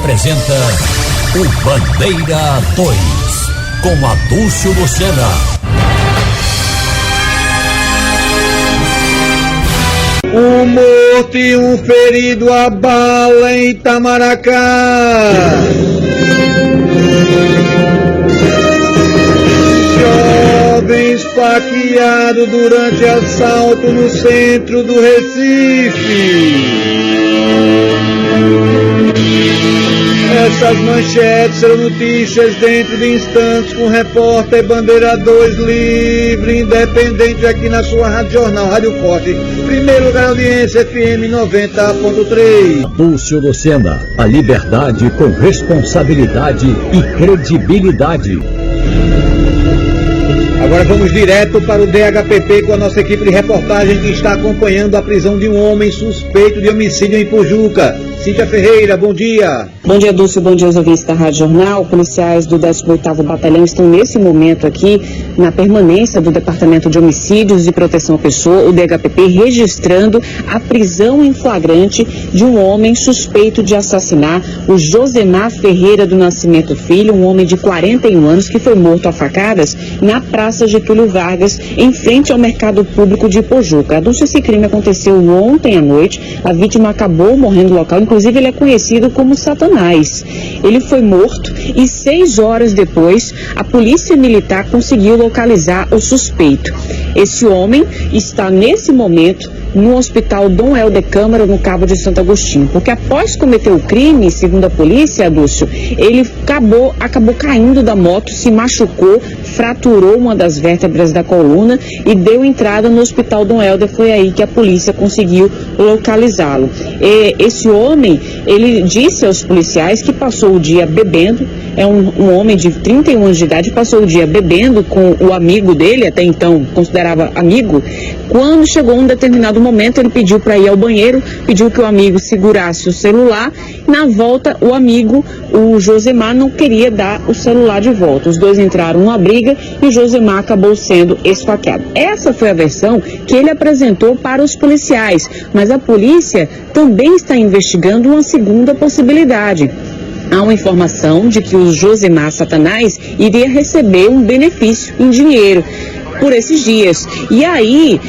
apresenta o Bandeira 2, com Adúlcio Lucena. Um morto e um ferido a bala em Itamaracá. Jovem esfaqueado durante assalto no centro do Recife. Essas manchetes são notícias dentro de instantes com o repórter Bandeira 2 livre, independente aqui na sua Rádio Jornal, Rádio Forte, primeiro lugar da audiência, FM 90.3. Adúlcio Lucena, a liberdade com responsabilidade e credibilidade. Agora vamos direto para o DHPP com a nossa equipe de reportagem que está acompanhando a prisão de um homem suspeito de homicídio em Pojuca. Cíntia Ferreira, bom dia. Bom dia, Dulce, bom dia aos ouvintes da Rádio Jornal. Policiais do 18º Batalhão estão nesse momento aqui na permanência do Departamento de Homicídios e Proteção à Pessoa, o DHPP, registrando a prisão em flagrante de um homem suspeito de assassinar o Josemar Ferreira do Nascimento Filho, um homem de 41 anos que foi morto a facadas na Praça Getúlio Vargas, em frente ao Mercado Público de Pojuca. Dulce, esse crime aconteceu ontem à noite, a vítima acabou morrendo no local, inclusive ele é conhecido como Satanás. Ele foi morto e 6 horas depois a polícia militar conseguiu localizar o suspeito. Esse homem está nesse momento no Hospital Dom Helder Câmara, no Cabo de Santo Agostinho, porque após cometer o crime, segundo a polícia, Adúlcio, ele acabou caindo da moto, se machucou, fraturou uma das vértebras da coluna e deu entrada no Hospital Dom Helder. Foi aí que a polícia conseguiu localizá-lo. Esse homem, ele disse aos policiais que passou o dia bebendo, é um homem de 31 anos de idade, passou o dia bebendo com o amigo dele, até então considerava amigo. Quando chegou um determinado momento, ele pediu para ir ao banheiro, pediu que o amigo segurasse o celular. Na volta, o amigo, o Josemar, não queria dar o celular de volta. Os dois entraram numa briga e o Josemar acabou sendo esfaqueado. Essa foi a versão que ele apresentou para os policiais, mas a polícia também está investigando uma segunda possibilidade. Há uma informação de que o Josemar Satanás iria receber um benefício em dinheiro por esses dias. E aí,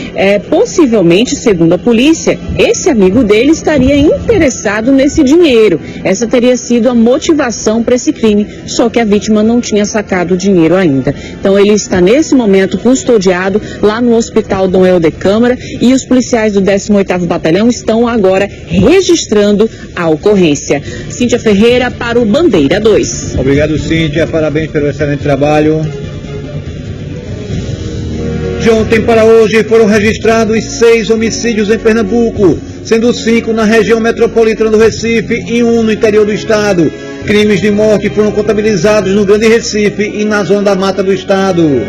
possivelmente, segundo a polícia, esse amigo dele estaria interessado nesse dinheiro. Essa teria sido a motivação para esse crime, só que a vítima não tinha sacado o dinheiro ainda. Então ele está nesse momento custodiado lá no Hospital Dom Helder Câmara e os policiais do 18º Batalhão estão agora registrando a ocorrência. Cíntia Ferreira para o Bandeira 2. Obrigado, Cíntia, parabéns pelo excelente trabalho. De ontem para hoje foram registrados 6 homicídios em Pernambuco, sendo 5 na região metropolitana do Recife e 1 no interior do estado. Crimes de morte foram contabilizados no Grande Recife e na Zona da Mata do estado.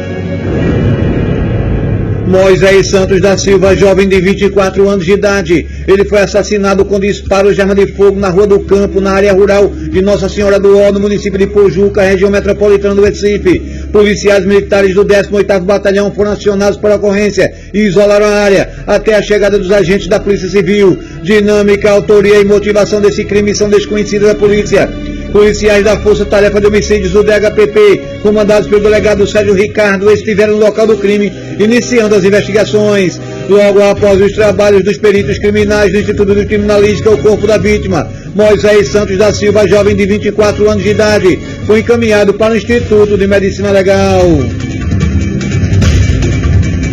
Moisés Santos da Silva, jovem de 24 anos de idade. Ele foi assassinado com disparos de arma de fogo na Rua do Campo, na área rural de Nossa Senhora do Ó, no município de Pojuca, região metropolitana do Recife. Policiais militares do 18º Batalhão foram acionados para a ocorrência e isolaram a área até a chegada dos agentes da Polícia Civil. Dinâmica, autoria e motivação desse crime são desconhecidas à polícia. Policiais da Força Tarefa de Homicídios do DHPP, comandados pelo delegado Sérgio Ricardo, estiveram no local do crime, iniciando as investigações. Logo após os trabalhos dos peritos criminais do Instituto de Criminalística, o corpo da vítima, Moisés Santos da Silva, jovem de 24 anos de idade, foi encaminhado para o Instituto de Medicina Legal.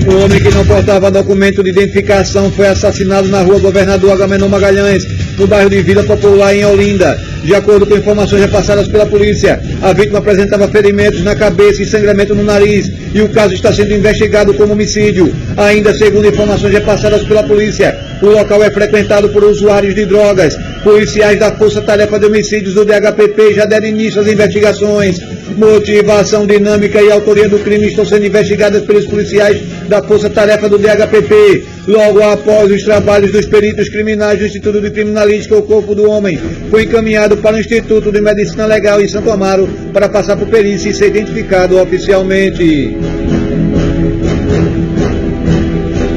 O homem que não portava documento de identificação foi assassinado na Rua Governador Agamenon Magalhães, no bairro de Vila Popular, em Olinda. De acordo com informações repassadas pela polícia, a vítima apresentava ferimentos na cabeça e sangramento no nariz, e o caso está sendo investigado como homicídio. Ainda segundo informações repassadas pela polícia, o local é frequentado por usuários de drogas. Policiais da Força Tarefa de Homicídios do DHPP já deram início às investigações. Motivação, dinâmica e autoria do crime estão sendo investigadas pelos policiais da Força Tarefa do DHPP. Logo após os trabalhos dos peritos criminais do Instituto de Criminalística, o corpo do homem foi encaminhado para o Instituto de Medicina Legal em Santo Amaro para passar por perícia e ser identificado oficialmente.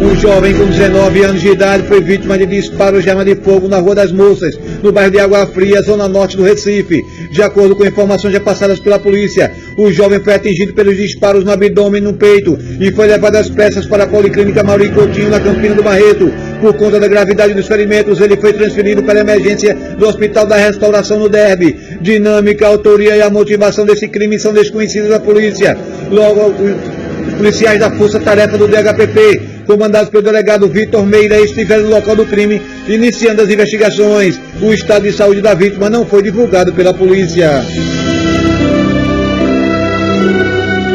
Um jovem com 19 anos de idade foi vítima de disparos de arma de fogo na Rua das Moças, no bairro de Água Fria, zona norte do Recife. De acordo com informações já passadas pela polícia, o jovem foi atingido pelos disparos no abdômen e no peito e foi levado às pressas para a Policlínica Mauri Coutinho, na Campina do Barreto. Por conta da gravidade dos ferimentos, ele foi transferido para a emergência do Hospital da Restauração no Derby. Dinâmica, autoria e a motivação desse crime são desconhecidas da polícia. Logo, os policiais da Força Tarefa do DHPP, comandados pelo delegado Vitor Meira, estiveram no local do crime, iniciando as investigações. O estado de saúde da vítima não foi divulgado pela polícia.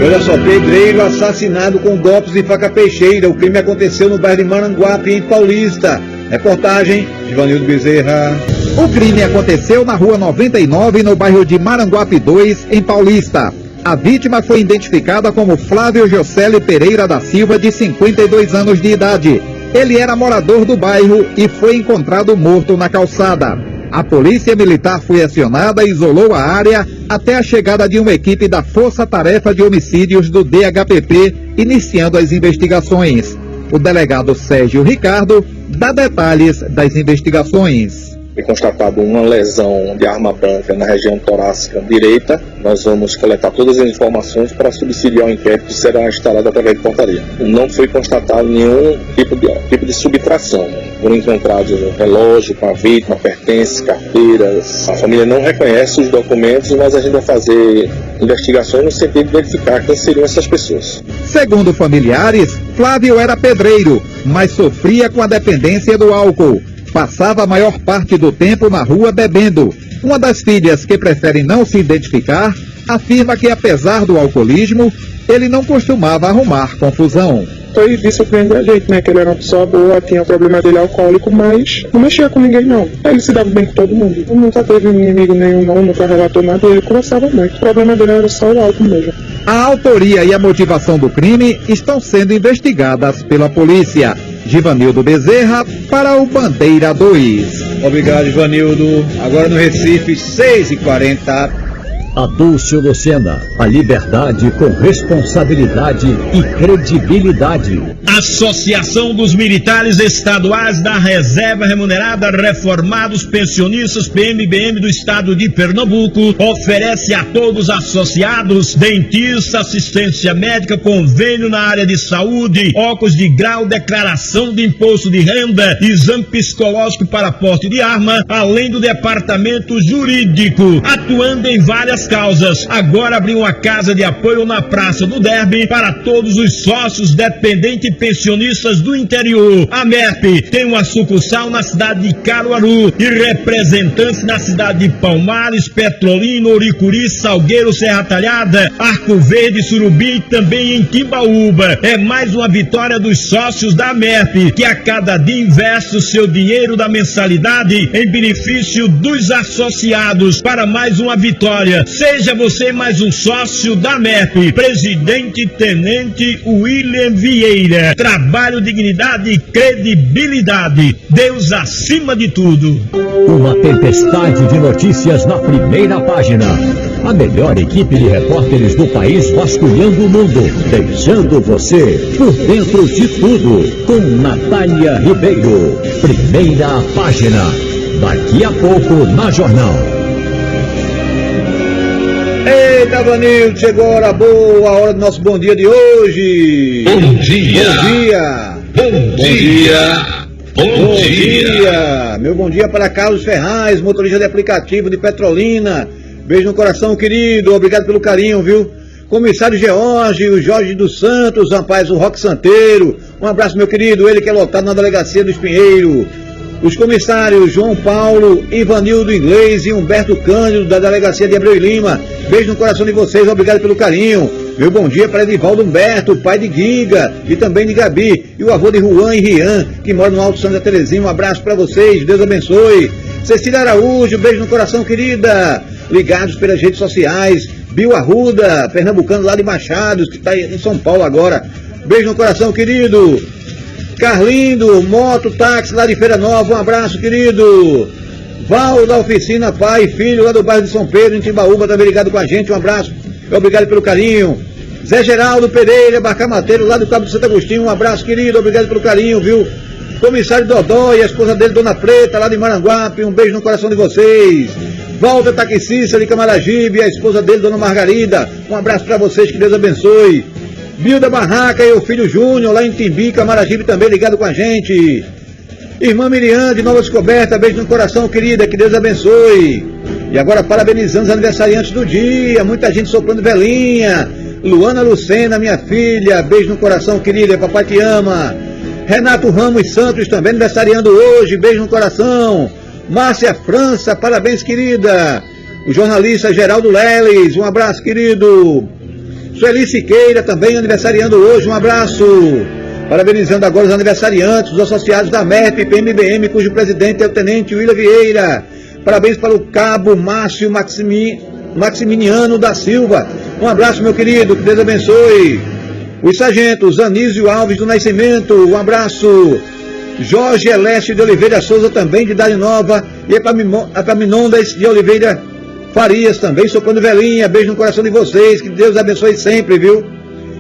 Olha só, pedreiro assassinado com golpes de faca peixeira. O crime aconteceu no bairro de Maranguape, em Paulista. Reportagem, Givanildo Bezerra. O crime aconteceu na rua 99, no bairro de Maranguape 2, em Paulista. A vítima foi identificada como Flávio Josélio Pereira da Silva, de 52 anos de idade. Ele era morador do bairro e foi encontrado morto na calçada. A polícia militar foi acionada e isolou a área até a chegada de uma equipe da Força Tarefa de Homicídios do DHPP, iniciando as investigações. O delegado Sérgio Ricardo dá detalhes das investigações. Foi constatado uma lesão de arma branca na região torácica direita. Nós vamos coletar todas as informações para subsidiar o inquérito que será instalado através de portaria. Não foi constatado nenhum tipo de subtração. Foram encontrados relógio com a vítima, pertences, carteiras. A família não reconhece os documentos, mas a gente vai fazer investigações no sentido de verificar quem seriam essas pessoas. Segundo familiares, Flávio era pedreiro, mas sofria com a dependência do álcool. Passava a maior parte do tempo na rua bebendo. Uma das filhas, que prefere não se identificar, afirma que, apesar do alcoolismo, ele não costumava arrumar confusão. Foi de surpreender a gente, né? Que ele era uma pessoa boa, tinha o problema dele alcoólico, mas não mexia com ninguém, não. Ele se dava bem com todo mundo. Nunca teve inimigo nenhum, não, nunca relatou nada, e ele conversava muito. O problema dele era só o álcool mesmo. A autoria e a motivação do crime estão sendo investigadas pela polícia. Givanildo Bezerra para o Bandeira 2. Obrigado, Givanildo. Agora no Recife, 6h40. Adúlcio Lucena, a liberdade com responsabilidade e credibilidade. Associação dos Militares Estaduais da Reserva Remunerada Reformados Pensionistas PMBM do Estado de Pernambuco oferece a todos associados dentista, assistência médica, convênio na área de saúde, óculos de grau, declaração de imposto de renda, exame psicológico para porte de arma, além do departamento jurídico, atuando em várias causas. Agora abriu uma casa de apoio na Praça do Derby para todos os sócios, dependentes e pensionistas do interior. A MERP tem uma sucursal na cidade de Caruaru e representantes na cidade de Palmares, Petrolina, Oricuri, Salgueiro, Serra Talhada, Arco Verde, Surubi e também em Timbaúba. É mais uma vitória dos sócios da MERP, que a cada dia investe o seu dinheiro da mensalidade em benefício dos associados para mais uma vitória. Seja você mais um sócio da MERP. Presidente Tenente William Vieira. Trabalho, dignidade e credibilidade. Deus acima de tudo. Uma tempestade de notícias na primeira página. A melhor equipe de repórteres do país vasculhando o mundo, deixando você por dentro de tudo. Com Natália Ribeiro. Primeira página. Daqui a pouco na Jornal. Eita, Vanildo, chegou a hora boa, a hora do nosso bom dia de hoje. Bom dia. Bom dia. Bom dia. Meu bom dia para Carlos Ferraz, motorista de aplicativo de Petrolina. Beijo no coração, querido. Obrigado pelo carinho, viu? Comissário George, o Jorge dos Santos, rapaz, o Roque Santeiro. Um abraço, meu querido. Ele que é lotado na delegacia do Espinheiro. Os comissários João Paulo, Ivanildo Inglês e Humberto Cândido, da delegacia de Abreu e Lima. Beijo no coração de vocês, obrigado pelo carinho. Meu bom dia para Edivaldo Humberto, pai de Giga e também de Gabi, e o avô de Juan e Rian, que mora no Alto Santa Terezinha. Um abraço para vocês, Deus abençoe. Cecília Araújo, beijo no coração, querida. Ligados pelas redes sociais. Bill Arruda, pernambucano lá de Machados, que está em São Paulo agora. Beijo no coração, querido. Carlindo, moto, táxi lá de Feira Nova, um abraço, querido. Val da oficina Pai e Filho, lá do bairro de São Pedro, em Timbaúba, também ligado com a gente, um abraço. Obrigado pelo carinho. Zé Geraldo Pereira, Barcamateiro, lá do Cabo de Santo Agostinho, um abraço, querido, obrigado pelo carinho, viu? Comissário Dodó e a esposa dele, Dona Preta, lá de Maranguape, um beijo no coração de vocês. Walter Taxista de Camaragibe e a esposa dele, Dona Margarida, um abraço para vocês, que Deus abençoe. Bilda Barraca e o filho Júnior, lá em Timbi, Camaragibe, também ligado com a gente. Irmã Miriam, de Nova Descoberta, beijo no coração, querida, que Deus abençoe. E agora parabenizando os aniversariantes do dia, muita gente soprando velinha. Luana Lucena, minha filha, beijo no coração, querida, papai te ama. Renato Ramos Santos também aniversariando hoje, beijo no coração. Márcia França, parabéns, querida. O jornalista Geraldo Leles, um abraço, querido. Sueli Siqueira também aniversariando hoje, um abraço. Parabenizando agora os aniversariantes, os associados da MERP PMBM, cujo presidente é o Tenente Willa Vieira. Parabéns para o Cabo Márcio Maximiniano da Silva. Um abraço, meu querido, que Deus abençoe. Os sargentos Anísio Alves do Nascimento, um abraço. Jorge Elésio de Oliveira Souza, também de idade nova. E Epaminondas de Oliveira Farias, também soprando velinha. Beijo no coração de vocês, que Deus abençoe sempre, viu?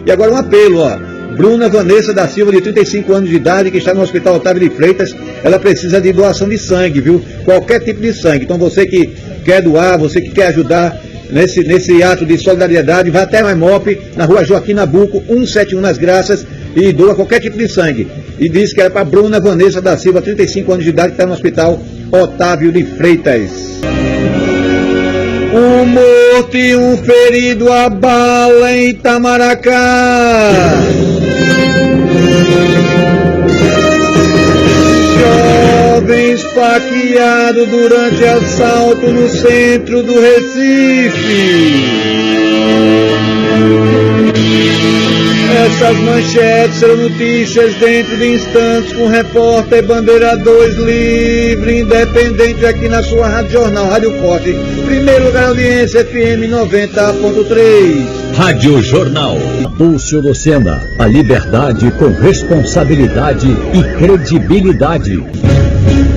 E agora um apelo, ó. Bruna Vanessa da Silva, de 35 anos de idade, que está no Hospital Otávio de Freitas, ela precisa de doação de sangue, viu? Qualquer tipo de sangue. Então você que quer doar, você que quer ajudar nesse ato de solidariedade, vai até a Imop, na rua Joaquim Nabuco, 171 nas Graças, e doa qualquer tipo de sangue. E diz que era para Bruna Vanessa da Silva, 35 anos de idade, que está no Hospital Otávio de Freitas. Um morto e um ferido a bala em Itamaracá. Jovem esfaqueado durante assalto no centro do Recife. Essas manchetes serão notícias dentro de instantes com o repórter Bandeira 2 livre, independente aqui na sua Rádio Jornal, Rádio Forte. Primeiro lugar, audiência FM 90.3. Rádio Jornal. Pulso Lucena. A liberdade com responsabilidade e credibilidade.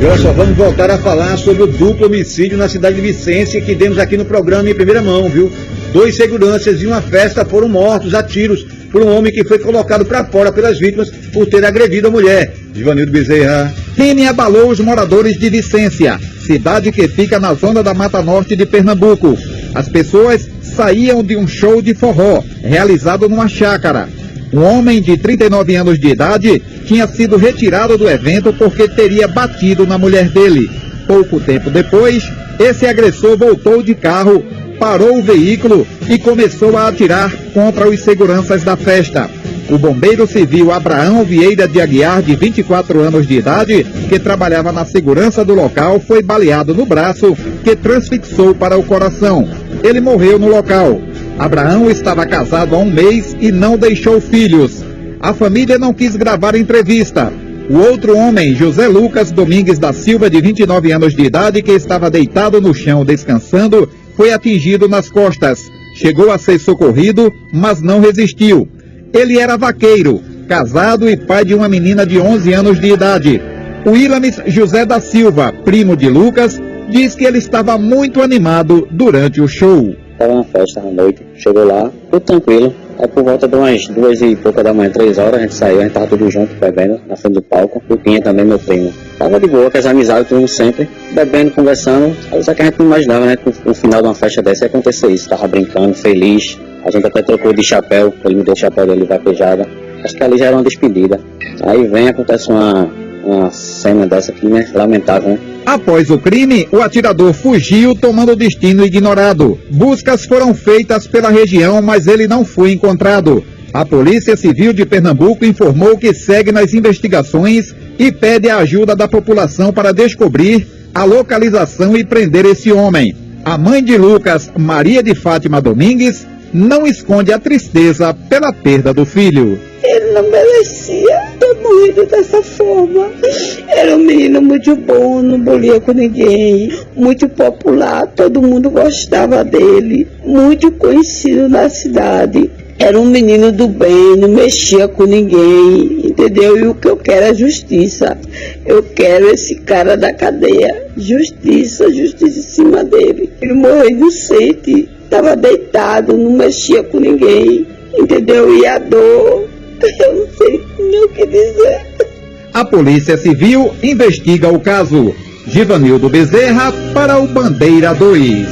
E olha só, vamos voltar a falar sobre o duplo homicídio na cidade de Vicência, que demos aqui no programa em primeira mão, viu? 2 seguranças de uma festa foram mortos a tiros por um homem que foi colocado para fora pelas vítimas por ter agredido a mulher. Givanildo Bezerra. Crime abalou os moradores de Vicência, cidade que fica na zona da Mata Norte de Pernambuco. As pessoas saíam de um show de forró, realizado numa chácara. Um homem de 39 anos de idade tinha sido retirado do evento porque teria batido na mulher dele. Pouco tempo depois, esse agressor voltou de carro, parou o veículo e começou a atirar contra os seguranças da festa. O bombeiro civil Abraão Vieira de Aguiar, de 24 anos de idade, que trabalhava na segurança do local, foi baleado no braço, que transfixou para o coração. Ele morreu no local. Abraão estava casado há um mês e não deixou filhos. A família não quis gravar entrevista. O outro homem, José Lucas Domingues da Silva, de 29 anos de idade, que estava deitado no chão descansando, foi atingido nas costas. Chegou a ser socorrido, mas não resistiu. Ele era vaqueiro, casado e pai de uma menina de 11 anos de idade. O Ilames José da Silva, primo de Lucas, diz que ele estava muito animado durante o show. Estava uma festa à noite, chegou lá, tudo tranquilo. Aí por volta de umas 2 e pouca da manhã, 3 horas, a gente saiu, a gente tava tudo junto, bebendo, na frente do palco. O Pinha também, meu primo. Tava de boa, com as amizades, tudo sempre, bebendo, conversando. Só que a gente não imaginava, né, que no final de uma festa dessa ia acontecer isso. Tava brincando, feliz. A gente até trocou de chapéu, ele me deu o chapéu dele vapejada. Acho que ali já era uma despedida. Aí vem, acontece uma cena dessa aqui, né, lamentável, né? Após o crime, o atirador fugiu, tomando o destino ignorado. Buscas foram feitas pela região, mas ele não foi encontrado. A Polícia Civil de Pernambuco informou que segue nas investigações e pede a ajuda da população para descobrir a localização e prender esse homem. A mãe de Lucas, Maria de Fátima Domingues, não esconde a tristeza pela perda do filho. Ele não merecia ter morrido dessa forma. Era um menino muito bom, não bolia com ninguém, muito popular, todo mundo gostava dele, muito conhecido na cidade. Era um menino do bem, não mexia com ninguém, entendeu? E o que eu quero é justiça. Eu quero esse cara da cadeia. Justiça, justiça em cima dele. Ele morreu inocente, estava deitado, não mexia com ninguém, entendeu? E a dor, eu não sei nem o que dizer. A Polícia Civil investiga o caso. Givanildo Bezerra para o Bandeira 2.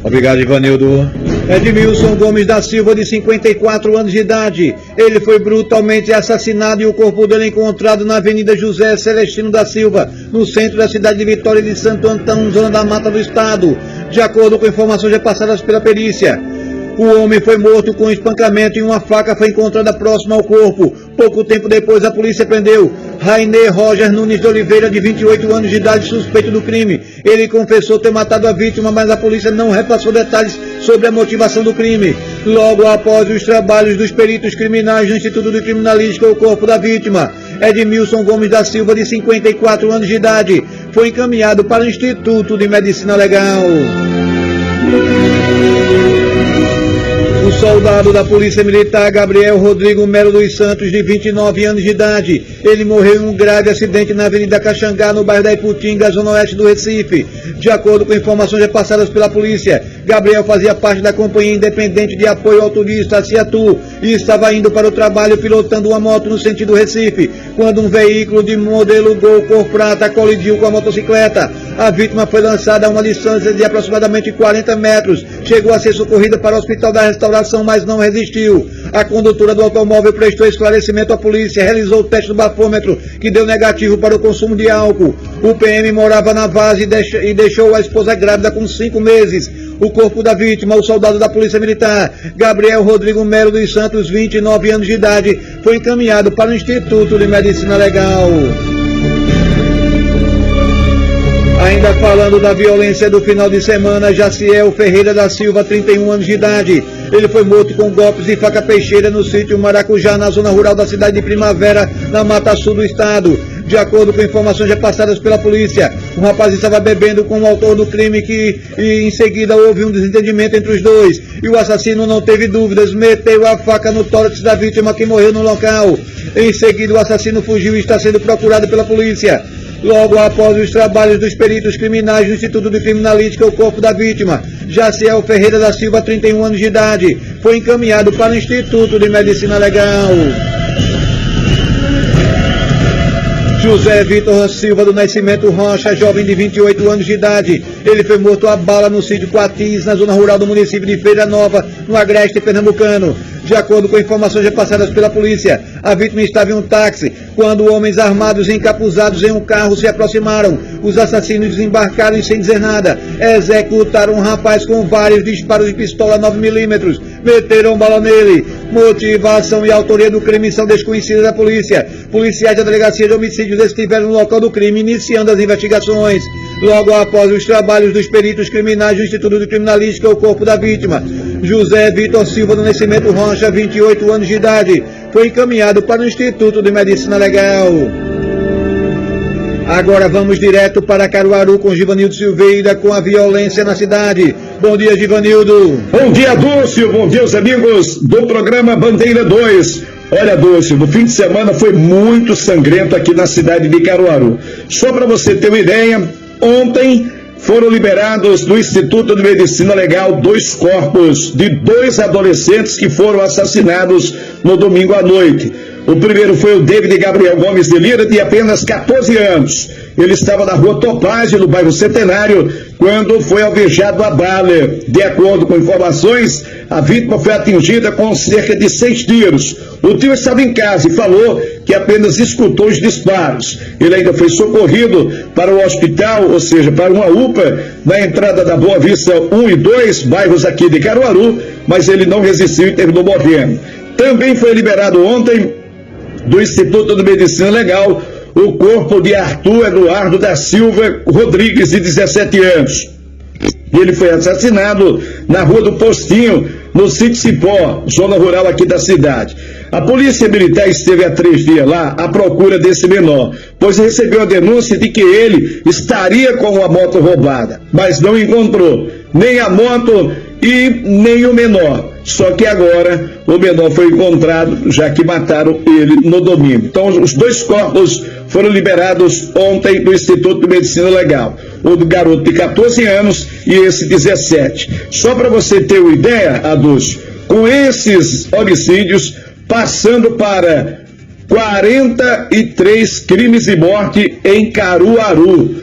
Obrigado, Givanildo. Edmilson Gomes da Silva, de 54 anos de idade. Ele foi brutalmente assassinado e o corpo dele encontrado na Avenida José Celestino da Silva, no centro da cidade de Vitória de Santo Antão, zona da Mata do Estado. De acordo com informações repassadas pela perícia, o homem foi morto com espancamento e uma faca foi encontrada próxima ao corpo. Pouco tempo depois, a polícia prendeu Rainer Roger Nunes de Oliveira, de 28 anos de idade, suspeito do crime. Ele confessou ter matado a vítima, mas a polícia não repassou detalhes sobre a motivação do crime. Logo após os trabalhos dos peritos criminais do Instituto de Criminalística, o corpo da vítima, Edmilson Gomes da Silva, de 54 anos de idade, foi encaminhado para o Instituto de Medicina Legal. O soldado da Polícia Militar, Gabriel Rodrigo Melo dos Santos, de 29 anos de idade, ele morreu em um grave acidente na Avenida Caxangá, no bairro da Iputinga, zona oeste do Recife. De acordo com informações repassadas pela polícia, Gabriel fazia parte da Companhia Independente de Apoio ao Turista, CIATU, e estava indo para o trabalho pilotando uma moto no sentido Recife, quando um veículo de modelo Gol cor prata colidiu com a motocicleta. A vítima foi lançada a uma distância de aproximadamente 40 metros, chegou a ser socorrida para o Hospital da Restauração, mas não resistiu. A condutora do automóvel prestou esclarecimento à polícia, realizou o teste do bafômetro, que deu negativo para o consumo de álcool. O PM morava na Vaz e deixou a esposa grávida com 5 meses. O corpo da vítima, o soldado da Polícia Militar, Gabriel Rodrigo Melo dos Santos, 29 anos de idade, foi encaminhado para o Instituto de Medicina Legal. Ainda falando da violência do final de semana, Jaciel Ferreira da Silva, 31 anos de idade. Ele foi morto com golpes de faca peixeira no sítio Maracujá, na zona rural da cidade de Primavera, na Mata Sul do estado. De acordo com informações repassadas pela polícia, o rapaz estava bebendo com o autor do crime e em seguida houve um desentendimento entre os dois. E o assassino não teve dúvidas, meteu a faca no tórax da vítima, que morreu no local. Em seguida, o assassino fugiu e está sendo procurado pela polícia. Logo após os trabalhos dos peritos criminais do Instituto de Criminalística, o corpo da vítima, Jaciel Ferreira da Silva, 31 anos de idade, foi encaminhado para o Instituto de Medicina Legal. José Vitor Silva do Nascimento Rocha, jovem de 28 anos de idade. Ele foi morto a bala no sítio Coatis, na zona rural do município de Feira Nova, no agreste pernambucano. De acordo com informações repassadas pela polícia, a vítima estava em um táxi quando homens armados e encapuzados em um carro se aproximaram. Os assassinos desembarcaram e, sem dizer nada, executaram um rapaz com vários disparos de pistola 9mm, meteram bala nele. Motivação e autoria do crime são desconhecidas da polícia. Policiais da Delegacia de Homicídios estiveram no local do crime, iniciando as investigações. Logo após os trabalhos dos peritos criminais do Instituto de Criminalística, o corpo da vítima, José Vitor Silva do Nascimento Rocha, 28 anos de idade, foi encaminhado para o Instituto de Medicina Legal. Agora vamos direto para Caruaru com Givanildo Silveira, com a violência na cidade. Bom dia, Givanildo. Bom dia, Dúcio. Bom dia, os amigos do programa Bandeira 2. Olha, Dúcio, no fim de semana foi muito sangrento aqui na cidade de Caruaru. Só para você ter uma ideia, ontem foram liberados do Instituto de Medicina Legal 2 corpos de 2 adolescentes que foram assassinados no domingo à noite. O primeiro foi o David Gabriel Gomes de Lira, de apenas 14 anos. Ele estava na rua Topázio, no bairro Centenário, quando foi alvejado a bala. De acordo com informações, a vítima foi atingida com cerca de 6 tiros. O tio estava em casa e falou que apenas escutou os disparos. Ele ainda foi socorrido para o hospital, ou seja, para uma UPA, na entrada da Boa Vista 1 e 2, bairros aqui de Caruaru, mas ele não resistiu e terminou morrendo. Também foi liberado ontem do Instituto de Medicina Legal o corpo de Arthur Eduardo da Silva Rodrigues, de 17 anos. Ele foi assassinado na Rua do Postinho, no sítio Cipó, zona rural aqui da cidade. A polícia militar esteve há 3 dias lá à procura desse menor, pois recebeu a denúncia de que ele estaria com a moto roubada, mas não encontrou nem a moto e nem o menor. Só que agora o menor foi encontrado, já que mataram ele no domingo. Então os 2 corpos foram liberados ontem do Instituto de Medicina Legal. O do garoto de 14 anos e esse 17. Só para você ter uma ideia, Adúcio, com esses homicídios, passando para 43 crimes de morte em Caruaru,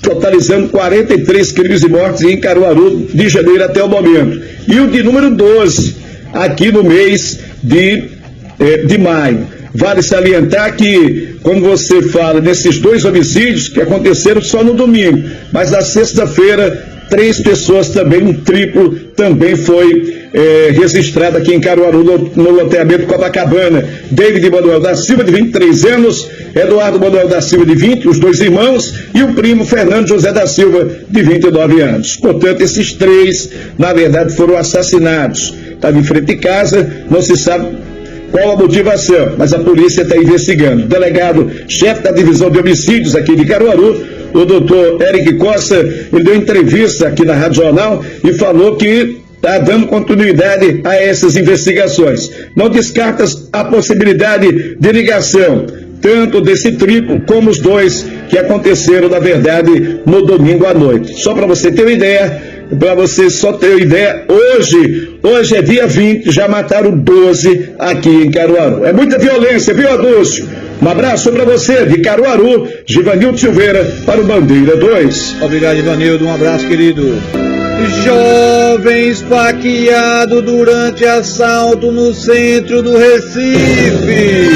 totalizando 43 crimes de morte em Caruaru de janeiro até o momento. E o de número 12, aqui no mês de maio. Vale salientar que, quando você fala nesses 2 homicídios que aconteceram só no domingo, mas na sexta-feira, 3 pessoas também, um triplo, também foi registrado aqui em Caruaru, no loteamento Copacabana. David Manuel da Silva, de 23 anos, Eduardo Manuel da Silva, de 20, os 2 irmãos, e o primo Fernando José da Silva, de 29 anos. Portanto, esses 3, na verdade, foram assassinados. Estava em frente de casa, não se sabe qual a motivação, mas a polícia está investigando. O delegado-chefe da divisão de homicídios aqui de Caruaru, o doutor Eric Costa, ele deu entrevista aqui na Rádio Jornal e falou que está dando continuidade a essas investigações. Não descarta a possibilidade de ligação, tanto desse triplo como os 2 que aconteceram, na verdade, no domingo à noite. Só para você ter uma ideia, hoje é dia 20, já mataram 12 aqui em Caruaru. É muita violência, viu, Adúcio? Um abraço para você, de Caruaru, Givanildo Silveira, para o Bandeira 2. Obrigado, Givanildo, um abraço, querido. Jovem esfaqueado durante assalto no centro do Recife.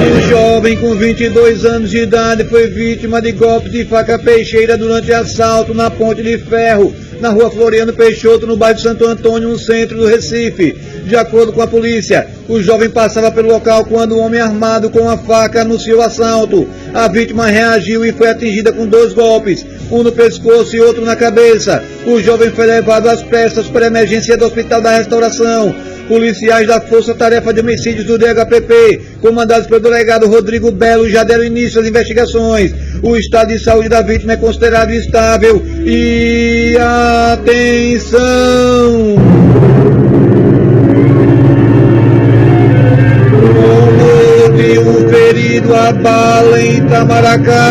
Um jovem com 22 anos de idade foi vítima de golpe de faca peixeira durante assalto na Ponte de Ferro, na rua Floriano Peixoto, no bairro Santo Antônio, no centro do Recife. De acordo com a polícia, o jovem passava pelo local quando um homem armado com a faca anunciou o assalto. A vítima reagiu e foi atingida com 2 golpes, um no pescoço e outro na cabeça. O jovem foi levado às pressas para a emergência do Hospital da Restauração. Policiais da Força Tarefa de Homicídios do DHPP, comandados pelo delegado Rodrigo Belo, já deram início às investigações. O estado de saúde da vítima é considerado estável. E atenção! Houve um ferido a bala em Itamaracá.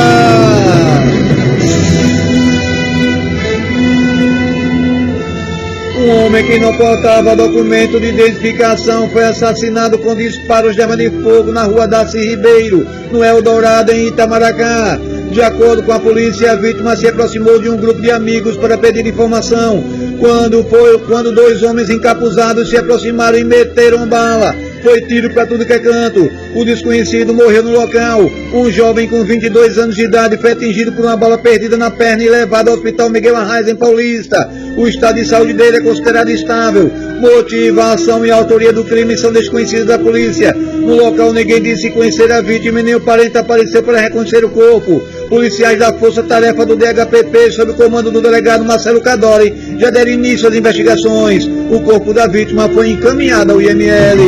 Um homem que não portava documento de identificação foi assassinado com disparos de arma de fogo na rua Darcy Ribeiro, no Eldorado, em Itamaracá. De acordo com a polícia, a vítima se aproximou de um grupo de amigos para pedir informação. Quando 2 homens encapuzados se aproximaram e meteram bala. Foi tiro para tudo que é canto. O desconhecido morreu no local. Um jovem com 22 anos de idade foi atingido por uma bala perdida na perna e levado ao Hospital Miguel Arraes, em Paulista. O estado de saúde dele é considerado estável. Motivação e autoria do crime são desconhecidos da polícia. No local, ninguém disse conhecer a vítima e nem o parente apareceu para reconhecer o corpo. Policiais da Força Tarefa do DHPP, sob o comando do delegado Marcelo Cadori, já deram início às investigações. O corpo da vítima foi encaminhado ao IML.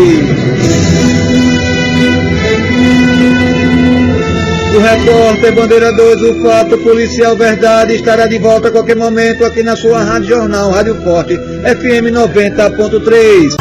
O repórter Bandeira 2, o fato policial verdade, estará de volta a qualquer momento aqui na sua Rádio Jornal, Rádio Forte, FM 90.3.